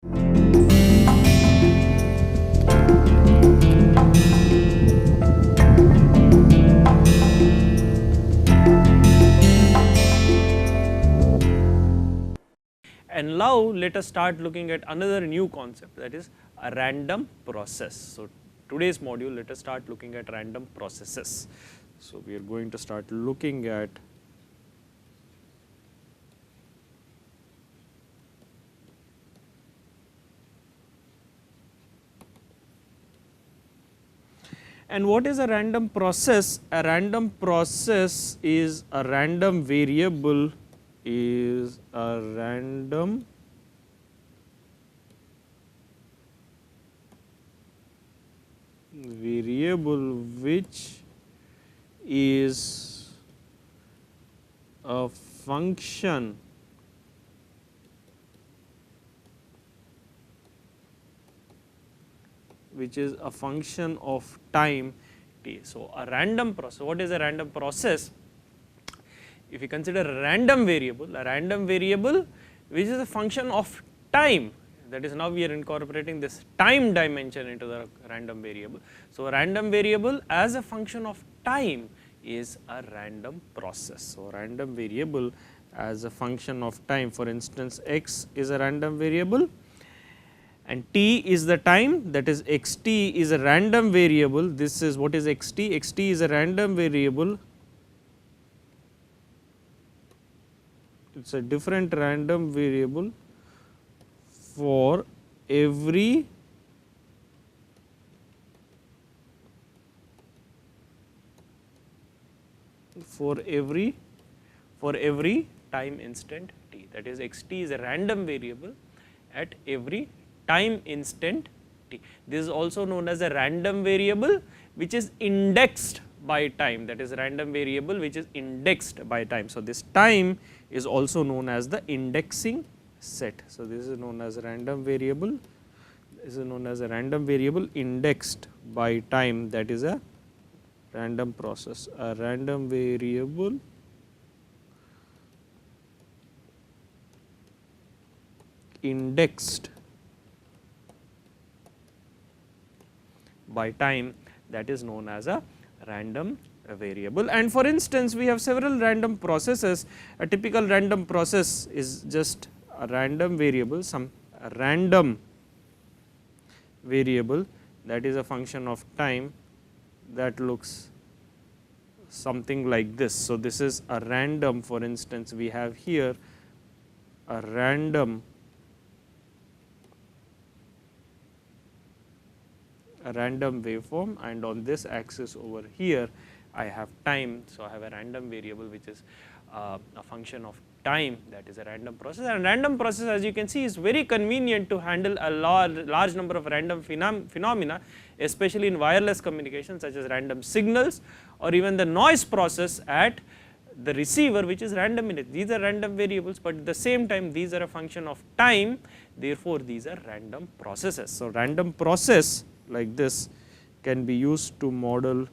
And now let us start looking at another new concept, that is a random process. So today's module, let us start looking at random processes. So we are going to start looking at and what is a random process? A random process is a random variable which is a function of time t. So a random process, what is a random process? If you consider a random variable which is a function of time, that is now we are incorporating this time dimension into the random variable. So a random variable as a function of time is a random process. So random variable as a function of time, for instance x is a random variable and t is the time, that is xt is a random variable. This is what is xt? Xt is a random variable. It is a different random variable for every time instant t, that is xt is a random variable at every time instant t. This is also known as a random variable which is indexed by time, that is random variable which is indexed by time. So this time is also known as the indexing set. So this is known as a random variable, indexed by time, that is a random process. A random variable indexed by time, that is known as a random variable. And for instance we have several random processes. A typical random process is just a random variable, a random variable that is a function of time that looks something like this. So this is a random, for instance we have here a random waveform, and on this axis over here I have time. So I have a random variable which is a function of time, that is a random process. And random process, as you can see, is very convenient to handle a large number of random phenomena, especially in wireless communication, such as random signals or even the noise process at the receiver, which is random in it. These are random variables, but at the same time these are a function of time, therefore these are random processes. So random process like this can be used to model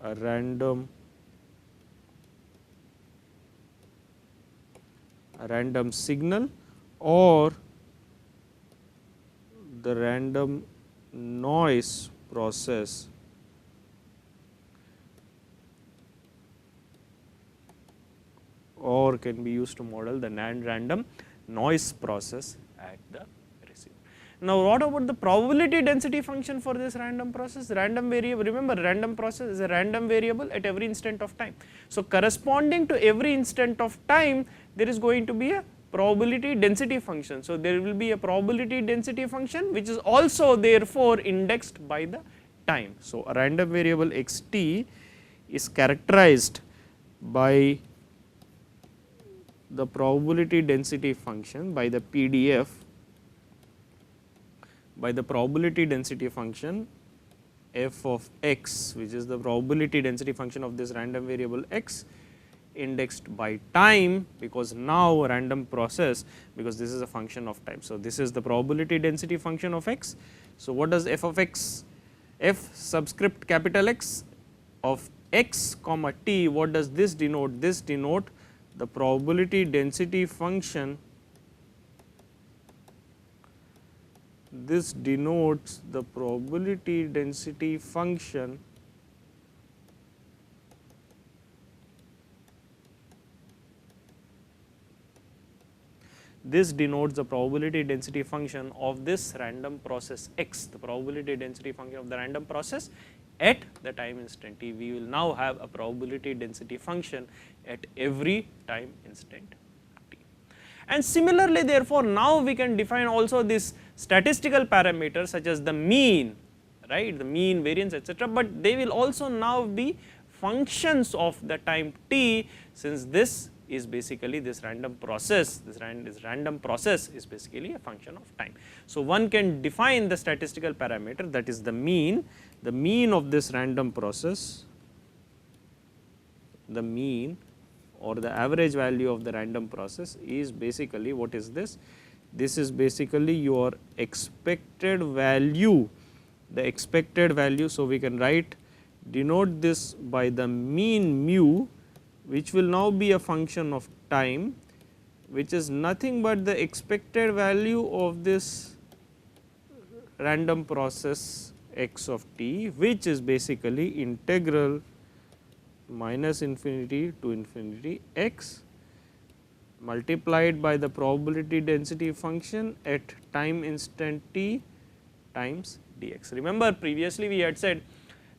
a random signal or the random noise process or can be used to model the random noise process at the receiver. Now what about the probability density function for this random process? Random variable, remember random process is a random variable at every instant of time. So corresponding to every instant of time there is going to be a probability density function. So there will be a probability density function which is also therefore indexed by the time. So a random variable xt is characterized by the probability density function, by the PDF, by the probability density function f of x, which is the probability density function of this random variable x, indexed by time, because now random process, because this is a function of time. So this is the probability density function of x. So what does f of x, f subscript capital X of x comma t, what does this denote? This denote the probability density function this denotes the probability density function this denotes the probability density function of this random process x, the probability density function of the random process at the time instant t. We will now have a probability density function at every time instant t. And similarly, therefore, now we can define also this statistical parameters such as the mean, right, the mean, variance, etc., but they will also now be functions of the time t, since this is basically this random process, this random process is basically a function of time. So, one can define the statistical parameter, that is the mean of this random process, the mean or the average value of the random process is basically what is this? This is basically your expected value, the expected value. So, we can denote this by the mean mu, which will now be a function of time, which is nothing but the expected value of this random process x of t, which is basically integral minus infinity to infinity x multiplied by the probability density function at time instant t times dx. Remember, previously we had said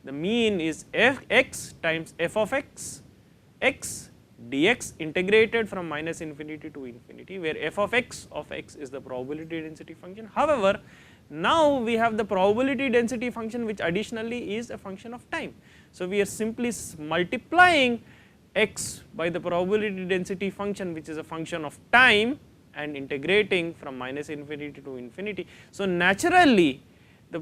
the mean is f x times f of x dx integrated from minus infinity to infinity, where f of x is the probability density function. However, now we have the probability density function, which additionally is a function of time. So, we are simply multiplying x by the probability density function, which is a function of time, and integrating from minus infinity to infinity. So, naturally the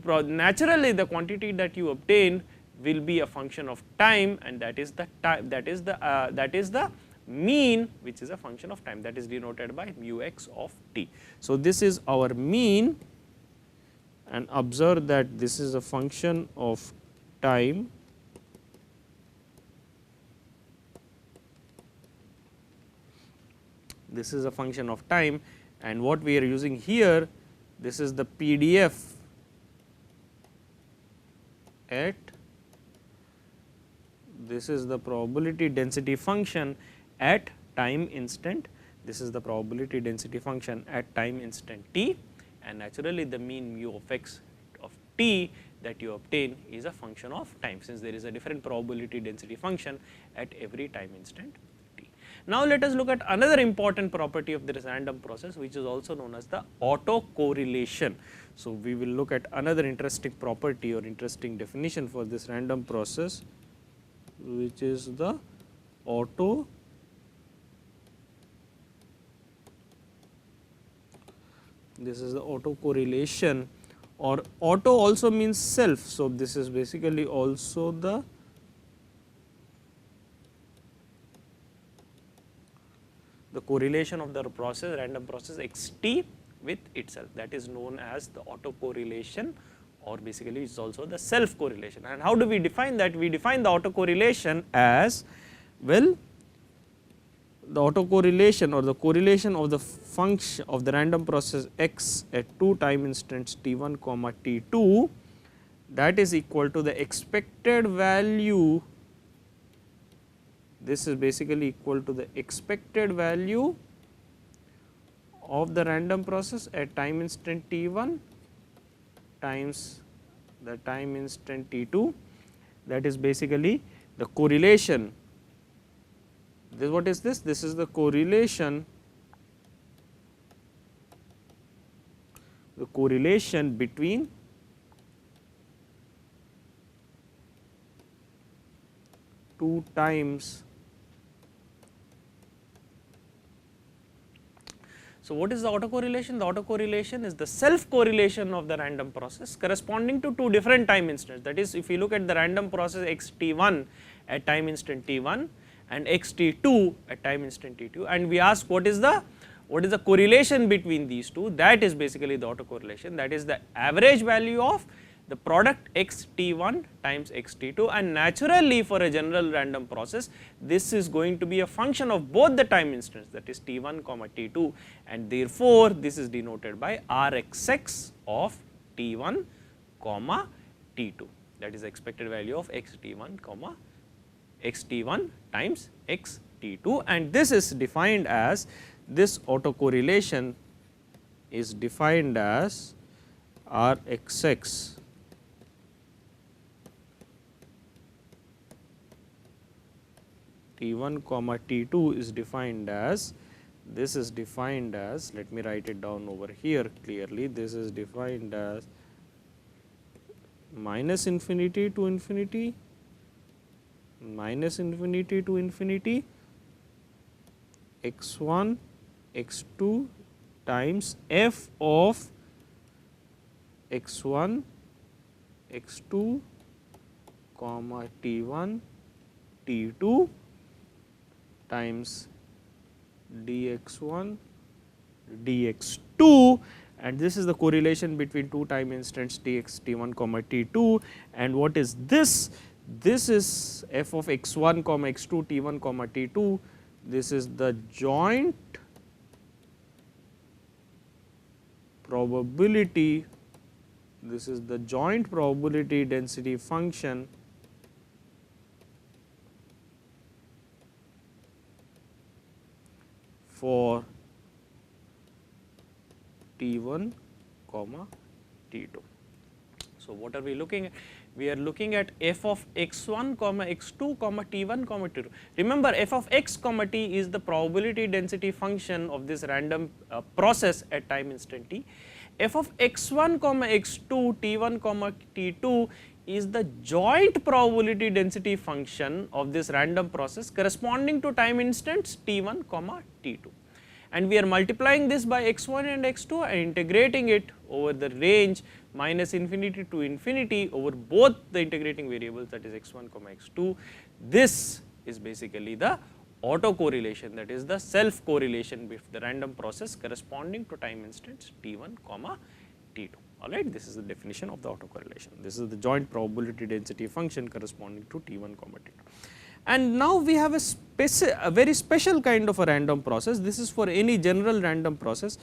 quantity that you obtain will be a function of time, and that is the mean, which is a function of time, that is denoted by mu x of t. So, this is our mean, and observe that this is a function of time, this is a function of time, and what we are using here, this is the PDF at, this is the probability density function at time instant, this is the probability density function at time instant t, and naturally the mean mu of x of t that you obtain is a function of time, since there is a different probability density function at every time instant t. Now, let us look at another important property of this random process, which is also known as the autocorrelation. So, we will look at another interesting property or interesting definition for this random process, which is the this is the autocorrelation, or auto also means self. So, this is basically also the correlation of the process, random process x t with itself, that is known as the autocorrelation, or basically it is also the self correlation. And how do we define that? We define the autocorrelation as, well, the autocorrelation or the correlation of the function of the random process x at two time instants t1 comma t2, that is equal to the expected value, this is basically equal to the expected value of the random process at time instant t1 times the time instant t2, that is basically the correlation. This, what is this? This is the correlation, between two times. So, what is the autocorrelation? The autocorrelation is the self correlation of the random process corresponding to two different time instants. That is, if you look at the random process x t1 at time instant t1 and x t2 at time instant t2, and we ask what is the correlation between these two, that is basically the autocorrelation, that is the average value of the product x t1 times x t2, and naturally for a general random process this is going to be a function of both the time instants, that is t1 comma t2, and therefore this is denoted by rxx of t1 comma t2, that is expected value of x t1 comma x t1 times x t2, and this is defined as, this autocorrelation is defined as Rxx t1 comma t2 is defined as, this is defined as, let me write it down over here clearly, this is defined as minus infinity to infinity, minus infinity to infinity, x1 x2 times f of x1 x2 comma t1 t2 times dx1 dx2, and this is the correlation between two time instants tx t1 comma t2. And what is this? This is f of x1 comma x2 t1 comma t2, this is the joint probability, this is the joint probability density function for t1 comma t2. So, what are we looking at? We are looking at f of x1 comma x2 comma t1 comma t2. Remember, f of x comma t is the probability density function of this random process at time instant t. F of x1 comma x2 t1 comma t2 is the joint probability density function of this random process corresponding to time instants t1 comma t2. And we are multiplying this by x1 and x2 and integrating it over the range minus infinity to infinity over both the integrating variables, that is x1 comma x2. This is basically the autocorrelation, that is the self correlation with the random process corresponding to time instants t1 comma t2. Alright, this is the definition of the autocorrelation. This is the joint probability density function corresponding to t1 comma t2. And now we have a very special kind of a random process. This is for any general random process.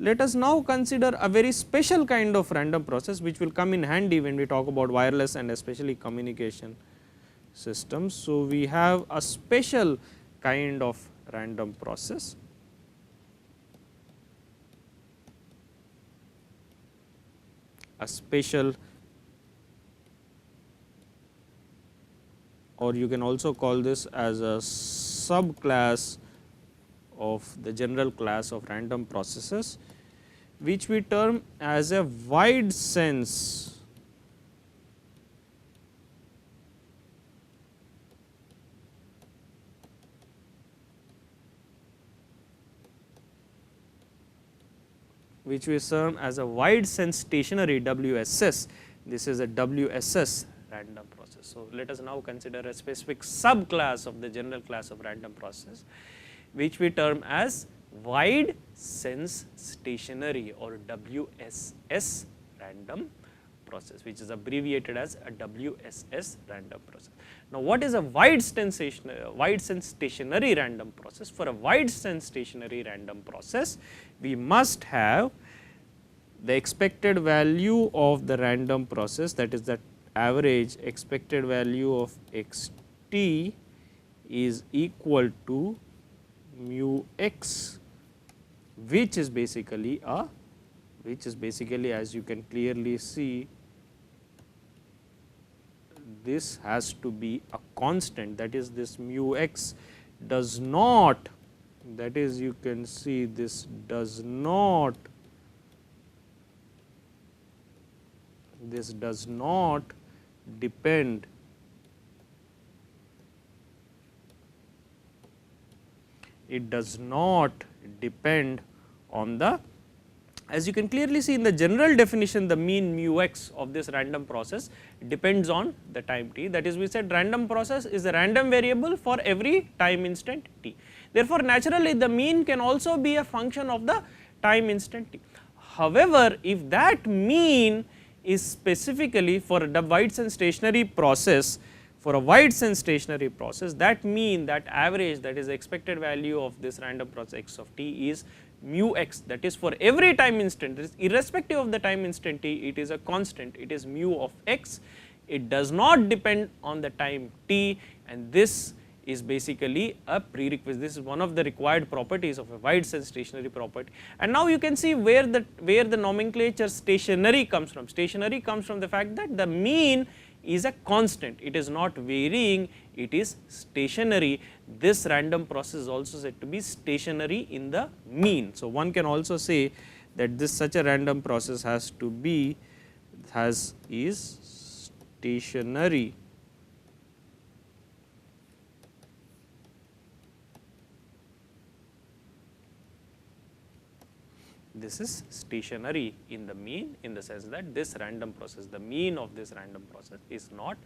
Let us now consider a very special kind of random process which will come in handy when we talk about wireless and especially communication systems. So, we have a special kind of random process. A special, or you can also call this as a subclass of the general class of random processes, which we term as a wide sense wide sense stationary WSS. This is a WSS random process. So, let us now consider a specific subclass of the general class of random process, which we term as wide sense stationary or WSS random process, which is abbreviated as a WSS random process. Now, what is a wide sense stationary random process? For a wide sense stationary random process, we must have the expected value of the random process, that is the average expected value of x t is equal to mu x, which is basically as you can clearly see, this has to be a constant, that is this mu x does not, that is you can see this does not depend on the, as you can clearly see in the general definition, the mean mu x of this random process depends on the time t. That is, we said random process is a random variable for every time instant t. Therefore, naturally the mean can also be a function of the time instant t. However, if that mean is specifically for a wide sense stationary process, that mean, that average, that is the expected value of this random process x of t is mu x, that is for every time instant, that is irrespective of the time instant t, it is a constant, it is mu of x, it does not depend on the time t, and this is basically a prerequisite. This is one of the required properties of a wide sense stationary property. And now you can see where the nomenclature stationary comes from. Stationary comes from the fact that the mean is a constant, it is not varying, it is stationary. This random process is also said to be stationary in the mean. So one can also say that this such a random process has to be is stationary this is stationary in the mean, in the sense that this random process, the mean of this random process is not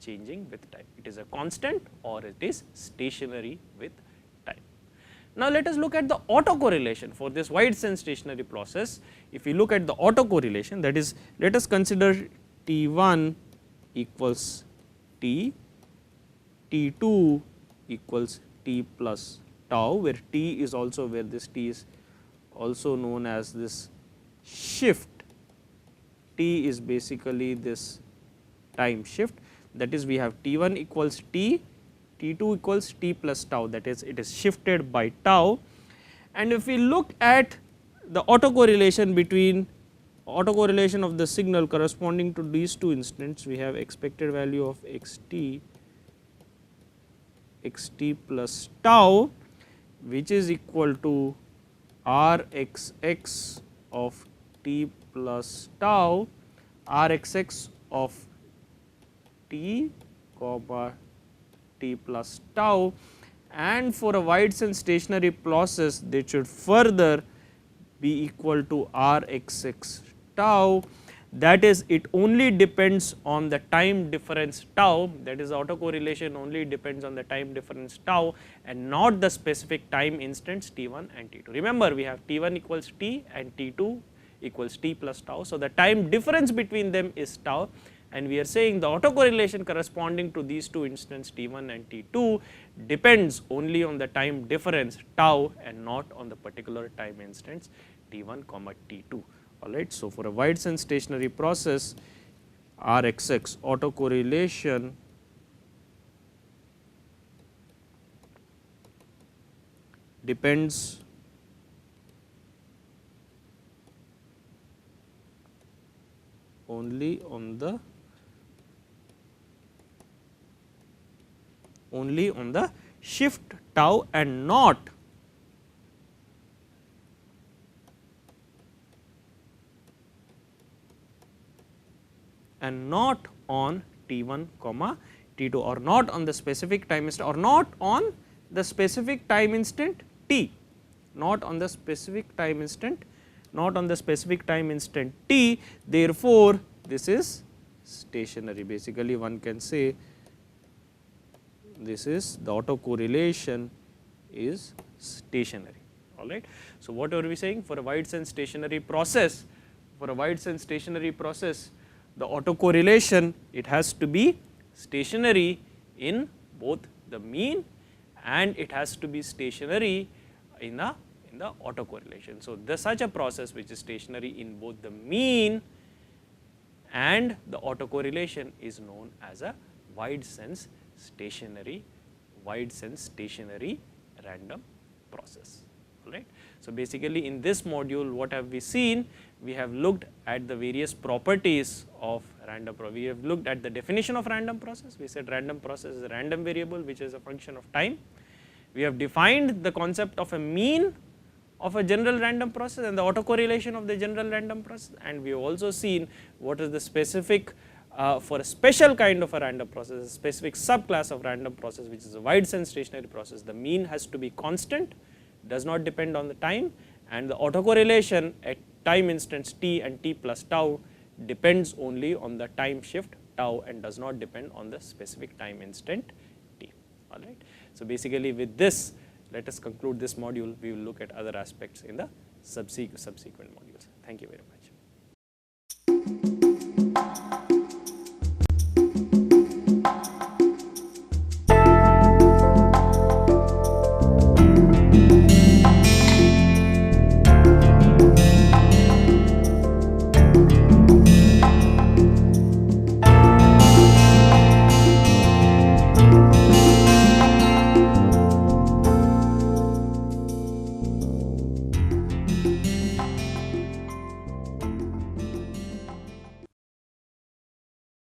changing with time. It is a constant or it is stationary with time. Now let us look at the autocorrelation for this wide sense stationary process. If we look at the autocorrelation, that is, let us consider T1 equals T, T2 equals T plus tau, where T is also, where this T is also known as this shift. T is basically this time shift, that is we have T1 equals T, T2 equals T plus tau, that is it is shifted by tau. And if we look at the autocorrelation between autocorrelation of the signal corresponding to these two instants, we have expected value of xt plus tau, which is equal to Rxx of t plus tau, Rxx of t comma t plus tau, and for a wide sense stationary process they should further be equal to Rxx tau, that is it only depends on the time difference tau, that is autocorrelation only depends on the time difference tau and not the specific time instants T1 and T2. Remember, we have T1 equals T and T2 equals T plus tau. So, the time difference between them is tau, and we are saying the autocorrelation corresponding to these two instants T1 and T2 depends only on the time difference tau and not on the particular time instants T1 comma T2. Alright. So, for a wide sense stationary process, Rxx autocorrelation depends only on the shift tau and not on T1 comma T2, or not on the specific time instant, or not on the specific time instant T, not on the specific time instant, not on the specific time instant T. Therefore, this is stationary. Basically, one can say this is the autocorrelation is stationary. All right. So, what are we saying? For a wide sense stationary process, the autocorrelation, it has to be stationary in both the mean and it has to be stationary in the autocorrelation. So, such a process which is stationary in both the mean and the autocorrelation is known as a wide sense stationary random process. All right. So, basically in this module what have we seen? We have looked at the various properties of random process. We have looked at the definition of random process. We said random process is a random variable which is a function of time. We have defined the concept of a mean of a general random process and the autocorrelation of the general random process, and we have also seen what is the specific for a special kind of a random process, a specific subclass of random process which is a wide sense stationary process. The mean has to be constant, does not depend on the time, and the autocorrelation at time instants t and t plus tau depends only on the time shift tau and does not depend on the specific time instant t. All right. So, basically with this, let us conclude this module. We will look at other aspects in the subsequent modules. Thank you very much.